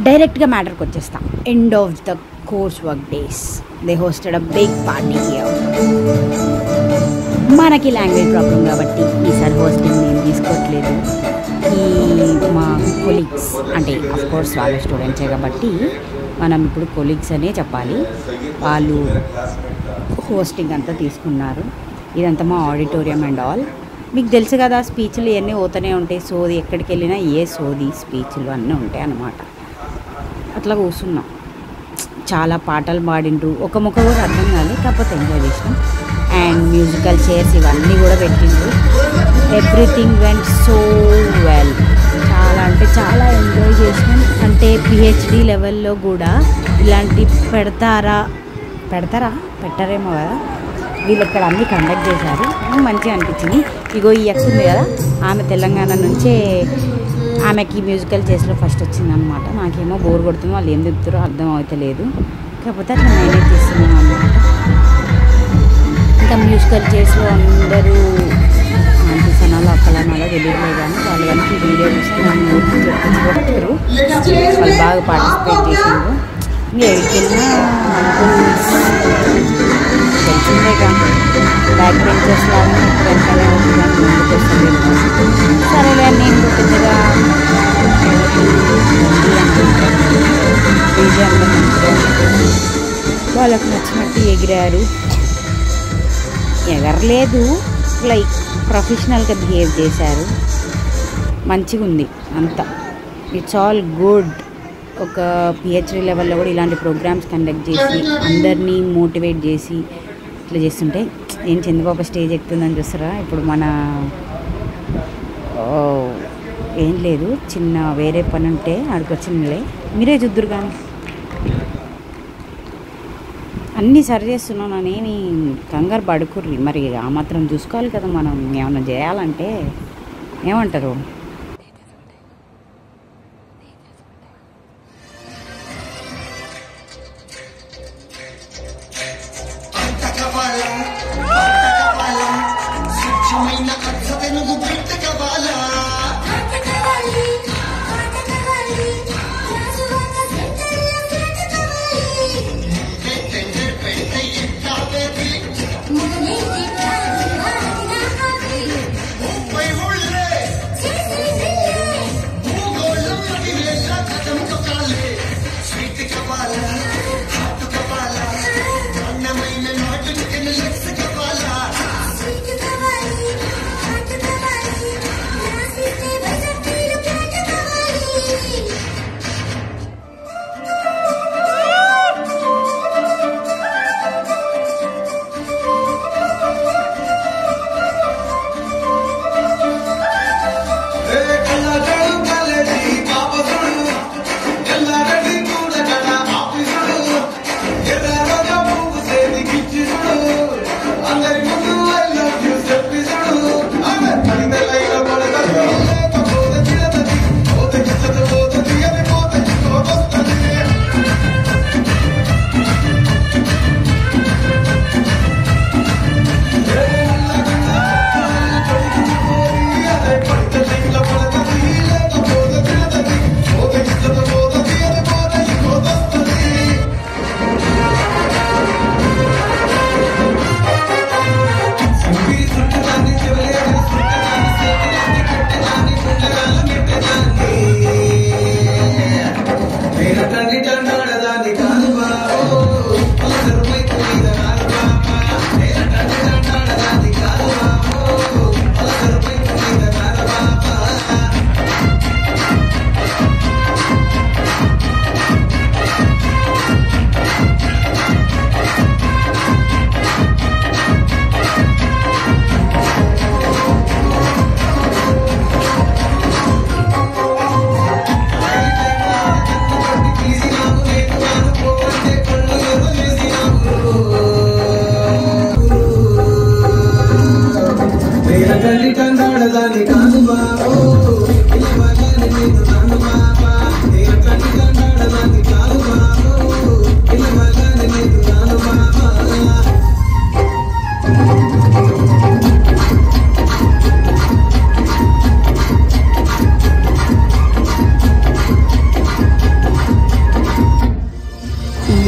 డైరెక్ట్గా మ్యాటర్కి వచ్చేస్తా. End of the course work days they hosted a big party here. మనకి లాంగ్వేజ్ ప్రాబ్లం కాబట్టి ఈసారి హోస్టింగ్ నేను తీసుకోవట్లేదు. ఈ మా కొలీగ్స్ అంటే అఫ్కోర్స్ వాళ్ళ స్టూడెంట్సే కాబట్టి మనం ఇప్పుడు కొలీగ్స్ అనే చెప్పాలి. వాళ్ళు హోస్టింగ్ అంతా తీసుకున్నారు. ఇదంతా మా ఆడిటోరియం అండ్ ఆల్. మీకు తెలుసు కదా, స్పీచ్లు ఇవన్నీ పోతూనే ఉంటాయి. సోది ఎక్కడికి వెళ్ళినా ఏ సోది స్పీచ్లు అన్నీ ఉంటాయి అన్నమాట. అట్లా కూర్చున్నాం. చాలా పాటలు పాడిండ్రు. ఒక ముక్క కూడా అర్థం కాలేదు, కాకపోతే ఎంజాయ్ చేసినాం. అండ్ మ్యూజికల్ చైర్స్ ఇవన్నీ కూడా పెట్టిండ్రు. Everything went so well. చాలా అంటే చాలా ఎంజాయ్ చేసినాం. అంటే పిహెచ్డి లెవెల్లో కూడా ఇలాంటి పెట్టరేమో కదా, వీళ్ళు ఇక్కడ అన్నీ కండక్ట్ చేశారు. మంచిగా అనిపించింది. ఇగో ఈ అక్క ఉంది కదా, ఆమె తెలంగాణ నుంచే, ఆమెకి మ్యూజికల్ చైర్స్లో ఫస్ట్ వచ్చిందనమాట. నాకేమో బోర్ కొడుతుంది, వాళ్ళు ఏం చెప్తారో అర్థం అవుతలేదు, కాకపోతే అట్లా మేనేజ్ చేస్తున్నాం అనమాట. ఇంకా మ్యూజికల్ చైర్స్లో అందరూ ఆంటీ సనాలు అక్కలనాలో తెలియలేదు, కానీ వాళ్ళు కనుక వీడియో చూస్తున్నాను కొట్టారు. వాళ్ళు బాగా పార్టిసిపేట్ చేసిండ్రు. ఇంకా ఎక్కడికెళ్ళినా తెలిసిందేగా, బ్యాక్ బెంచర్స్ లాగా ఇప్పుడు వెంటనే అవుతుందని ముందుకు వస్తుంది. సరేలే, నేను పెద్దగా వాళ్ళకు నచ్చినట్టు ఎగిరారు. ఎగరలేదు, లైక్ ప్రొఫెషనల్గా బిహేవ్ చేశారు. మంచిగా ఉంది అంతా. It's all good. ఒక పిహెచ్డి లెవెల్లో కూడా ఇలాంటి ప్రోగ్రామ్స్ కండక్ట్ చేసి అందరినీ మోటివేట్ చేసి ఇట్లా చేస్తుంటే ఏం చంద్రబాబు స్టేజ్ ఎక్కుతుందని చూస్తారా. ఇప్పుడు మన ఏం లేదు, చిన్న వేరే పని ఉంటే ఆడికొచ్చిందిలే, మీరే చూద్దురు. కానీ అన్నీ సరి చేస్తున్నాను నేనేమి కంగారు పడుకుర్రి. మరి ఆ మాత్రం చూసుకోవాలి కదా మనం ఏమన్నా చేయాలంటే. ఏమంటారు?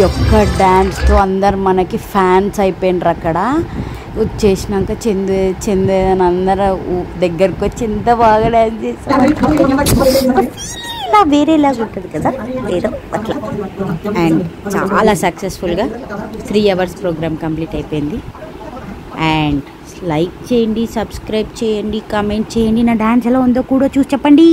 యొక్క డ్యాన్స్తో అందరు మనకి ఫ్యాన్స్ అయిపోయినారు. అక్కడ వచ్చేసినాక చందు అని అందరూ దగ్గరకు వచ్చి ఎంత బాగా డ్యాన్స్ చేస్తారు. ఇలా వేరేలాగా ఉంటుంది కదా, ఏదో అట్లా. అండ్ చాలా సక్సెస్ఫుల్గా 3 hours ప్రోగ్రామ్ కంప్లీట్ అయిపోయింది. అండ్ లైక్ చేయండి, సబ్స్క్రైబ్ చేయండి, కామెంట్ చేయండి. నా డ్యాన్స్ ఎలా ఉందో కూడా చూసి చెప్పండి.